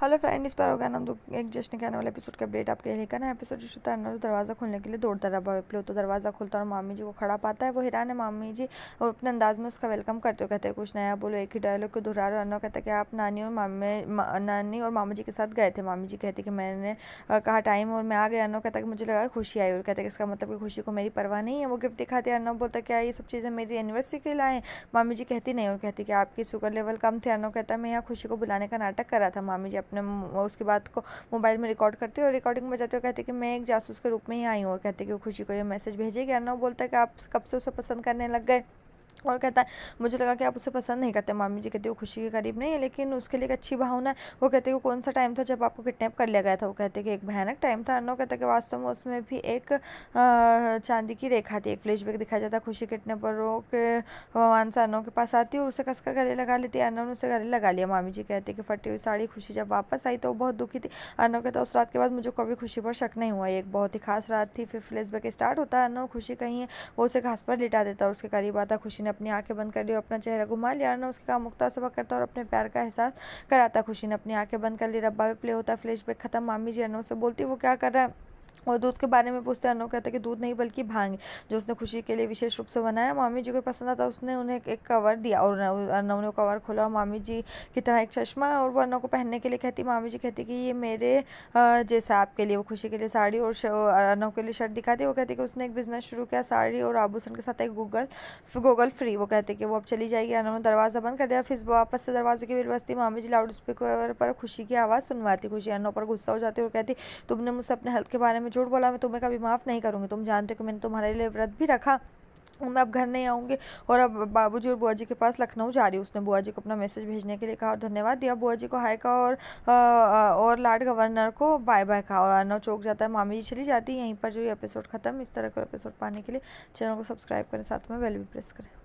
Hello friend, इस बार हो गया ना हम लोग एक जश्न के आने वाले एपिसोड का अपडेट आपके लिए लेकर ना। एपिसोड जो शुरू होता है दरवाज़ा खोलने के लिए दौड़ता रहा बाबा तो दरवाज़ा खुलता है और मामी जी को खड़ा पाता है। वो हैरान है। मामी जी वो अपने अंदाज में उसका वेलकम करते हो, कहते हैं कुछ नया बोलो। एक ही डायलॉग को दोहरा रहे हो। अन्ना कहता है कि आप नानी और मामा जी के साथ गए थे। मामी जी कहती कि मैंने कहा टाइम और मैं आ गया। अन्ना कहता है कि मुझे लगा खुशी आई और कहते हैं कि इसका मतलब कि खुशी को मेरी परवाह नहीं है। वो गिफ्ट दिखाते हैं। अन्ना बोलता है क्या ये सब चीज़ें मेरी एनिवर्सरी के लाए हैं। मामी जी कहती नहीं और कहती कि आपकी शुगर लेवल कम थे। अन्ना कहता है मैं यहाँ खुशी को बुलाने का नाटक कर रहा था। मामी जी अपने उसकी बात को मोबाइल में रिकॉर्ड करते और रिकॉर्डिंग बजाते हुए कहते कि मैं एक जासूस के रूप में ही आई हूँ और कहते कि वो खुशी को ये मैसेज भेजेगी। अर्नव बोलता है कि आप कब से उसे पसंद करने लग गए और कहता है मुझे लगा कि आप उसे पसंद नहीं करते। मामी जी कहती है वो खुशी के करीब नहीं है लेकिन उसके लिए एक अच्छी भावना है। वो कहते हैं वो कौन सा टाइम था जब आपको किडनैप कर लिया गया था। वो कहते हैं कि एक भयानक टाइम था। अर्नव कहता है कि वास्तव में उसमें भी एक चांदी की रेखा थी। एक फ्लैशबैक दिखाया जाता है खुशी किडनैपरों के भगवान से अर्नव के पास आती है और उसे कसकर गले लगा लेती है। अर्नव ने उसे गले लगा लिया। मामी जी कहती है कि फटी हुई साड़ी खुशी जब वापस आई तो वो बहुत दुखी थी। अर्नव कहता है उस रात के बाद मुझे कभी खुशी पर शक नहीं हुआ। ये एक बहुत ही खास रात थी। फिर फ्लैशबैक स्टार्ट होता है। अर्नव खुशी कहीं है वो उसे घास पर लिटा देता है और उसके करीब आता। खुशी ने अपनी आंखें बंद कर ली और अपना चेहरा घुमा लिया। अर्नव उसके काम मुक्ता से करता और अपने प्यार का एहसास कराता। खुशी ने अपनी आंखें बंद कर ली। रब्बा भी प्ले होता है। फ्लैशबैक खत्म। मामी जी अर्नव से बोलती वो क्या कर रहा है और दूध के बारे में पूछते। अर्नव कहता है कि दूध नहीं बल्कि भांग जो उसने खुशी के लिए विशेष रूप से बनाया। मामी जी को पसंद आता उसने उन्हें एक कवर दिया और अर्नव ने कवर खोला और मामी जी की तरह एक चश्मा और वो अर्नव को पहनने के लिए कहती। मामी जी कहती कि ये मेरे जैसा आपके लिए। वो खुशी के लिए साड़ी और अर्नव के लिए शर्ट दिखाती। वो कहती कि उसने एक बिजनेस शुरू किया साड़ी और आभूषण के साथ एक गूगल फ्री। वो कहते कि वो अब चली जाएगी। अर्नव ने दरवाज़ा बंद कर दिया। फिर वापस से दरवाजे की बेल बजती। मामी जी लाउड स्पीकर पर खुशी की आवाज़ सुनवाती। खुशी अर्नव पर गुस्सा हो जाती और कहती तुमने मुझसे अपने हेल्थ के बारे में झूठ बोला, मैं तुम्हें कभी माफ़ नहीं करूँगी। तुम जानते हो कि मैंने तुम्हारे लिए व्रत भी रखा। मैं अब घर नहीं आऊँगी और अब बाबूजी और बुआ जी के पास लखनऊ जा रही हूँ। उसने बुआ जी को अपना मैसेज भेजने के लिए कहा और धन्यवाद दिया। बुआ जी को हाय कहा और लॉर्ड गवर्नर को बाय बाय कहा और अर्नव चौंक जाता है। मामी जी चली जाती है। यहीं पर जो ये एपिसोड खत्म। इस तरह का एपिसोड पाने के लिए चैनल को सब्सक्राइब करें, साथ में बेल भी प्रेस करें।